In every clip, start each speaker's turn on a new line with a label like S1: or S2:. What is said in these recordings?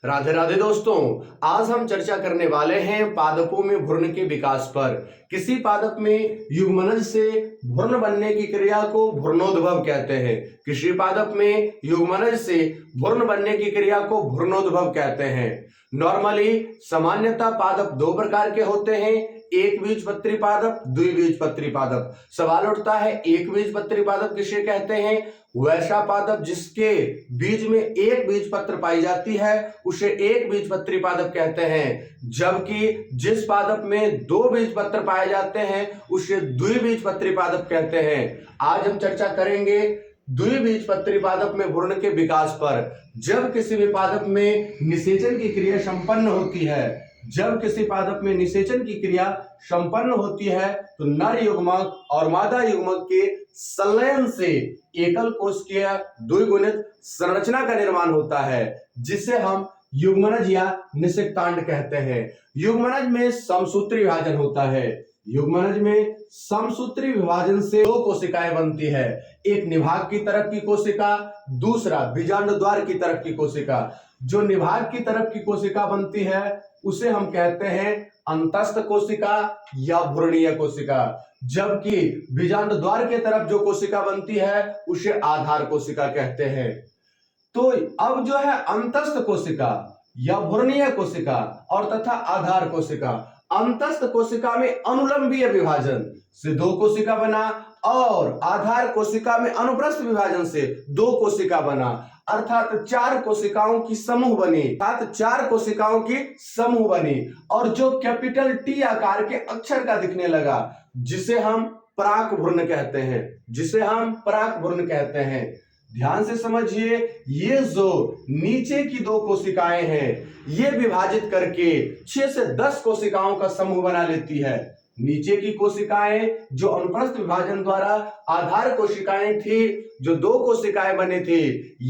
S1: राधे राधे दोस्तों, आज हम चर्चा करने वाले हैं पादपों में भ्रूण के विकास पर। किसी पादप में युग्मनज से भ्रूण बनने की क्रिया को भ्रूणोद्भव कहते हैं। किसी पादप में युग्मनज से भ्रूण बनने की क्रिया को भ्रूणोद्भव कहते हैं। नॉर्मली सामान्यतः पादप दो प्रकार के होते हैं, एक बीजपत्री पादप, द्विबीजपत्री पादप। सवाल उठता है एक बीजपत्री पादप किसे कहते हैं? वैसा पादप जिसके बीज में एक बीजपत्र पाई जाती है उसे एक बीजपत्री पादप कहते हैं, जबकि जिस पादप में दो बीजपत्र पाए जाते हैं उसे द्विबीजपत्री पादप कहते हैं। आज हम चर्चा करेंगे द्विबीजपत्री पादप में भ्रूण के विकास पर। जब किसी भी पादप में निषेचन की क्रिया संपन्न होती है, जब किसी पादप में निषेचन की क्रिया संपन्न होती है तो नर युग्मक और मादा युग्मक के संलयन से एकल कोशिकीय द्विगुणित संरचना का निर्माण होता है, जिसे हम युग्मनज या निषेक्तांड कहते हैं। युग्मनज में समसूत्री विभाजन होता है। युग्मनज में समसूत्री विभाजन से दो कोशिकाएं बनती है, एक निभाग की तरफ की कोशिका, दूसरा बीजांड द्वार की तरफ की कोशिका। जो निभाग की तरफ की कोशिका बनती है उसे हम कहते हैं अंतस्थ कोशिका या भ्रूणीय कोशिका, जबकि बीजांड द्वार के तरफ जो कोशिका बनती है उसे आधार कोशिका कहते हैं। तो अब जो है अंतस्थ कोशिका या भ्रूणीय कोशिका और तथा आधार कोशिका। अंतस्थ कोशिका में अनुलंबीय विभाजन से दो कोशिका बना और आधार कोशिका में अनुप्रस्थ विभाजन से दो कोशिका बना, अर्थात चार कोशिकाओं की समूह बनी, और जो कैपिटल टी आकार के अक्षर का दिखने लगा, जिसे हम पराग भ्रूण कहते हैं। ध्यान से समझिए, ये जो नीचे की दो कोशिकाएं हैं ये विभाजित करके 6 से 10 कोशिकाओं का समूह बना लेती है। नीचे की कोशिकाएं जो अनुप्रस्थ विभाजन द्वारा आधार कोशिकाएं थी, जो दो कोशिकाएं बने थे,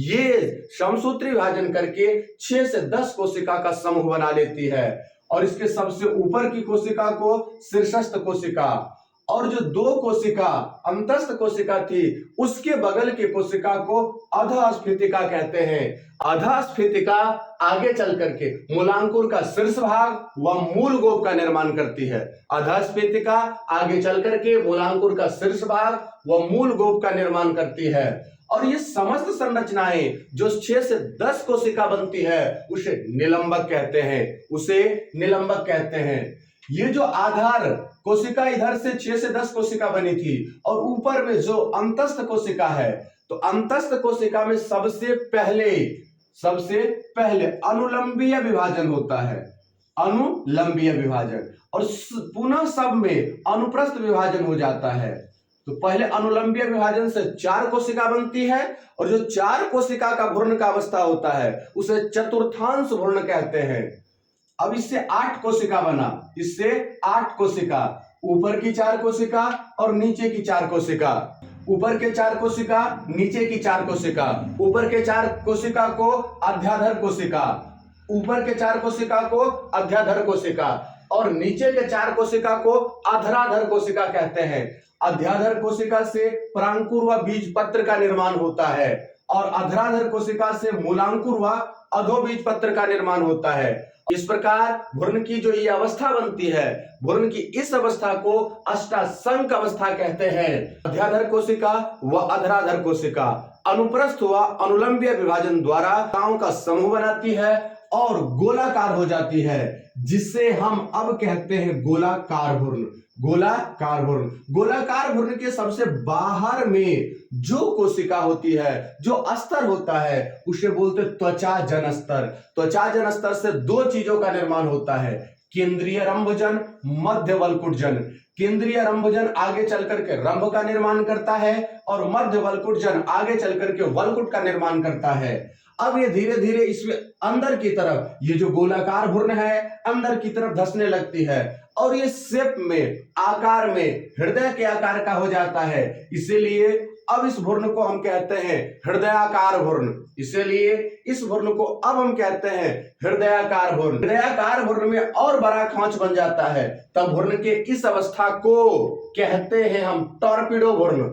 S1: ये समसूत्री विभाजन करके 6 से 10 कोशिका का समूह बना लेती है। और इसके सबसे ऊपर की कोशिका को शीर्षस्थ कोशिका, और जो दो कोशिका अंतस्थ कोशिका थी उसके बगल की कोशिका को अधःस्फीतिका कहते हैं। अधःस्फीतिका आगे चल करके मूलांकुर का शीर्ष भाग व मूल गोप का निर्माण करती है। अधःस्फीतिका आगे चल करके मूलांकुर का शीर्ष भाग व मूल गोप का निर्माण करती है। और ये समस्त संरचनाएं जो 6 से 10 कोशिका बनती है उसे निलंबक कहते हैं। ये जो आधार कोशिका इधर से 6 से 10 कोशिका बनी थी और ऊपर में जो अंतस्थ कोशिका है, तो अंतस्थ कोशिका में सबसे पहले अनुलंबीय विभाजन होता है, अनुलंबीय विभाजन, और पुनः सब में अनुप्रस्थ विभाजन हो जाता है। तो पहले अनुलंबीय विभाजन से 4 कोशिका बनती है, और जो 4 कोशिका का भ्रूण का अवस्था होता है उसे चतुर्थांश भ्रूण कहते हैं। अब इससे 8 कोशिका बना, इससे 8 कोशिका, ऊपर की 4 कोशिका और नीचे की 4 कोशिका, ऊपर के 4 कोशिका, नीचे की 4 कोशिका, ऊपर के 4 कोशिका को अध्याधर कोशिका, ऊपर के 4 कोशिका को अध्याधर कोशिका, और नीचे के 4 कोशिका को अधराधर कोशिका कहते हैं। अध्याधर कोशिका से परांकुर व बीजपत्र का निर्माण होता है, और अधराधर कोशिका से मूलांकुर व अधोबीजपत्र का निर्माण होता है। इस प्रकार भ्रूण की जो ये अवस्था बनती है, भ्रूण की इस अवस्था को अष्टाशंक अवस्था कहते हैं। अध्याधर कोशिका व अधराधर कोशिका अनुप्रस्थ व अनुलंबीय विभाजन द्वारा कोशिकाओं का समूह बनाती है और गोलाकार हो जाती है, जिसे हम अब कहते हैं गोलाकार भ्रूण। गोलाकार भ्रूण के सबसे बाहर में जो कोशिका होती है, जो अस्तर होता है, उसे बोलते त्वचा जनस्तर। त्वचा जनस्तर से दो चीजों का निर्माण होता है, केंद्रीय रंभजन, मध्य वल्कुटजन। केंद्रीय रंभजन आगे चल करके रंभ का निर्माण करता है और मध्य वल्कुटजन आगे चल करके वल्कुट का निर्माण करता है। अब ये धीरे धीरे इसमें अंदर की तरफ ये जो गोलाकार भ्रूण है अंदर की तरफ धंसने लगती है, और ये शेप में, आकार में हृदय के आकार का हो जाता है। इसीलिए अब इस भ्रूण को हम कहते हैं हृदयाकार भ्रूण। इसीलिए इस भ्रूण को अब हम कहते हैं हृदयाकार भ्रूण। हृदयाकार भ्रूण में और बड़ा खांच बन जाता है, तब भ्रूण के इस अवस्था को कहते हैं हम टॉर्पिडो भ्रूण।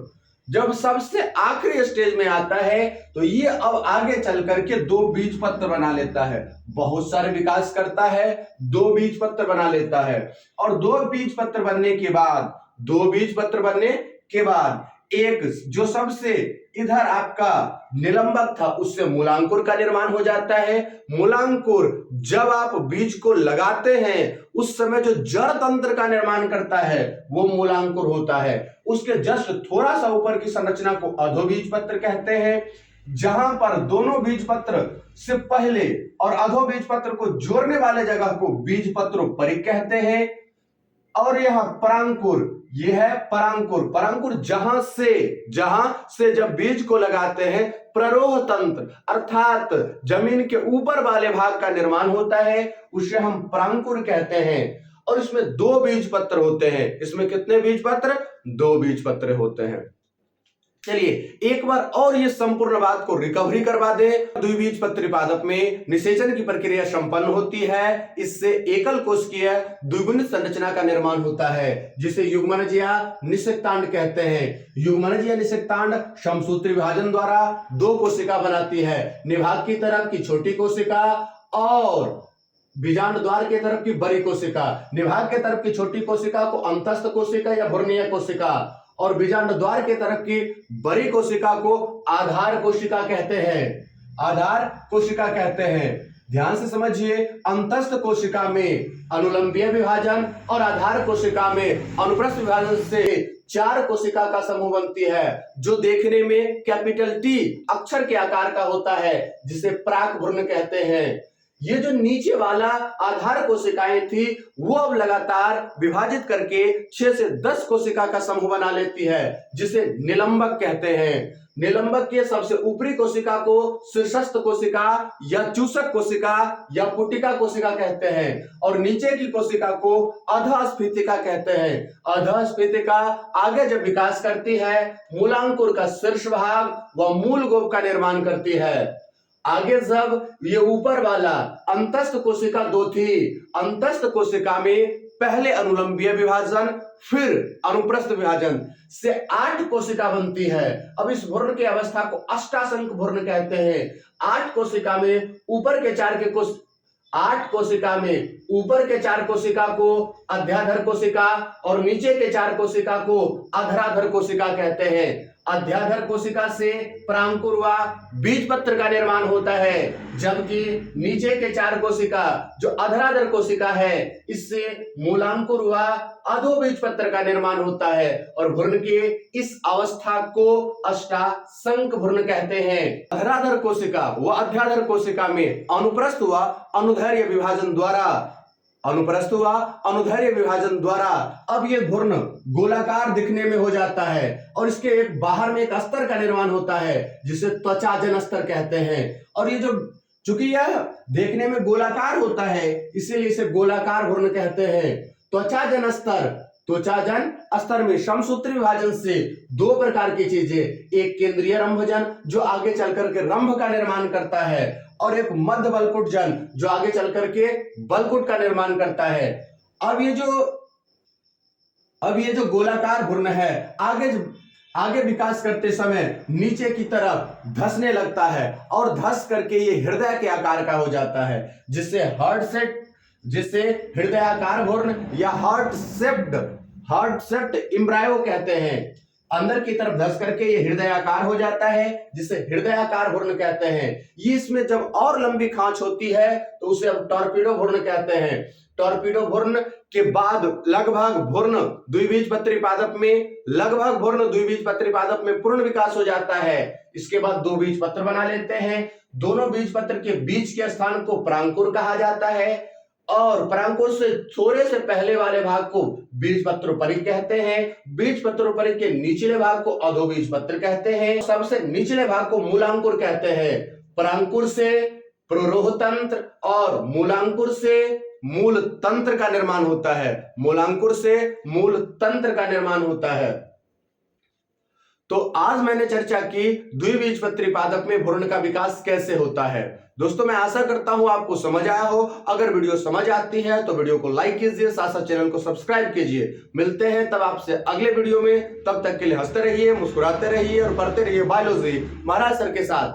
S1: जब सबसे आखिरी स्टेज में आता है तो ये अब आगे चल करके दो बीज पत्र बना लेता है, बहुत सारे विकास करता है, दो बीज पत्र बना लेता है। और दो बीज पत्र बनने के बाद एक जो सबसे इधर आपका निलंबक था उससे मूलांकुर का निर्माण हो जाता है। मूलांकुर जब आप बीज को लगाते हैं उस समय जो जड़ तंत्र का निर्माण करता है वो मूलांकुर होता है। उसके जस्ट थोड़ा सा ऊपर की संरचना को अधोबीज पत्र कहते हैं, जहां पर दोनों बीज पत्र से पहले और अधोबीज पत्र को जोड़ने वाले जगह को बीज पत्रोपरिक कहते हैं। और यह परांकुर, यह है परांकुर जहां से जब बीज को लगाते हैं प्ररोह तंत्र अर्थात जमीन के ऊपर वाले भाग का निर्माण होता है, उसे हम परांकुर कहते हैं। और इसमें दो बीज पत्र होते हैं। इसमें कितने बीज पत्र? दो बीज पत्र होते हैं। चलिए एक बार और ये संपूर्ण बात को रिकवरी करवा दे। द्विबीजपत्री पादप में निषेचन की प्रक्रिया संपन्न होती है। इससे एकल कोशिकीय द्विगुणित संरचना का निर्माण होता है, जिसे युग्मनज या निषेक्तांड कहते हैं। युग्मनज या निषेक्तांड समसूत्री विभाजन द्वारा दो कोशिका बनाती है, निभाग की तरफ की छोटी कोशिका और बीजांड द्वार के तरफ की बड़ी कोशिका। निभाग के तरफ की छोटी कोशिका को अंतस्थ कोशिका या भ्रूणीय कोशिका और बीजांड द्वार के तरफ की बड़ी कोशिका को आधार कोशिका कहते हैं। आधार कोशिका कहते हैं। ध्यान से समझिए, अंतस्थ कोशिका में अनुलंबीय विभाजन और आधार कोशिका में अनुप्रस्थ विभाजन से चार कोशिका का समूह बनती है, जो देखने में कैपिटल टी अक्षर के आकार का होता है, जिसे प्राक भ्रूण कहते हैं। ये जो नीचे वाला आधार कोशिकाएं थी वो अब लगातार विभाजित करके 6 से 10 कोशिका का समूह बना लेती है, जिसे निलंबक कहते हैं। निलंबक के सबसे ऊपरी कोशिका को शीर्षस्थ कोशिका या चूसक कोशिका या पुटिका कोशिका कहते हैं और नीचे की कोशिका को अधस्फीतिका कहते हैं। अधस्फीतिका आगे जब विकास करती है मूलांकुर का शीर्ष भाग व मूल गोप का निर्माण करती है। आगे जब ये ऊपर वाला अंतस्थ कोशिका दो थी, अंतस्थ कोशिका में पहले अनुलंबीय विभाजन फिर अनुप्रस्थ विभाजन से 8 कोशिका बनती है। अब इस भ्रूण की अवस्था को अष्टाशंक भ्रूण कहते हैं। 8 कोशिका में ऊपर के 4 कोशिका को अध्याधर कोशिका और नीचे के 4 कोशिका को अधराधर कोशिका कहते हैं। अध्याधर कोशिका से परांकुर व बीज पत्र का निर्माण होता है, जबकि नीचे के 4 कोशिका जो अधराधर कोशिका है इससे मूलांकुर व अधोबीज पत्र का निर्माण होता है और भ्रूण के इस अवस्था को अष्टाशंक भ्रूण कहते हैं। अधराधर कोशिका व अध्याधर कोशिका में अनुप्रस्थ व अनुदैर्घ्य विभाजन द्वारा अब ये भ्रूण गोलाकार दिखने में हो जाता है और इसके एक बाहर में एक अस्तर का निर्माण होता है, जिसे त्वचाजन अस्तर कहते हैं। और ये जो चूंकि यह देखने में गोलाकार होता है इसीलिए इसे गोलाकार भ्रूण कहते हैं। त्वचाजन अस्तर में समसूत्री विभाजन से 2 प्रकार की चीजें, एक केंद्रीय रंभजन जो आगे चलकर के रंभ का निर्माण करता है और एक मध्य बलकुट जन जो आगे चलकर के बलकुट का निर्माण करता है। अब ये जो गोलाकार भ्रूण है आगे विकास करते समय नीचे की तरफ धंसने लगता है और धंस करके ये हृदय के आकार का हो जाता है, जिसे हृदयाकार भ्रूण या हार्ट शेप्ड एम्ब्रायो कहते हैं। अंदर की तरफ धंस करके ये हृदयाकार हो जाता है, जिसे हृदयाकार भ्रूण कहते हैं। ये इसमें जब और लंबी खांच होती है तो उसे अब टॉर्पीडो भ्रूण कहते हैं। टॉर्पीडो भ्रूण के बाद लगभग भ्रूण द्विबीजपत्री पादप में पूर्ण विकास हो जाता है। इसके बाद 2 बीज पत्र बना लेते हैं। दोनों बीज पत्र के बीच के स्थान को परांकुर कहा जाता है और परांकुर से थोड़े से पहले वाले भाग को बीज पत्रोपरिक कहते हैं। बीज पत्रोपरिक के निचले भाग को अधोबीज पत्र कहते हैं। सबसे निचले भाग को मूलांकुर कहते हैं। परांकुर से प्ररोह तंत्र और मूलांकुर से मूल तंत्र का निर्माण होता है। तो आज मैंने चर्चा की द्विबीजपत्री पादप में भ्रूण का विकास कैसे होता है। दोस्तों मैं आशा करता हूं आपको समझ आया हो। अगर वीडियो समझ आती है तो वीडियो को लाइक कीजिए, साथ साथ चैनल को सब्सक्राइब कीजिए। मिलते हैं तब आपसे अगले वीडियो में, तब तक के लिए हंसते रहिए, मुस्कुराते रहिए और पढ़ते रहिए बायोलॉजी महाराज सर के साथ।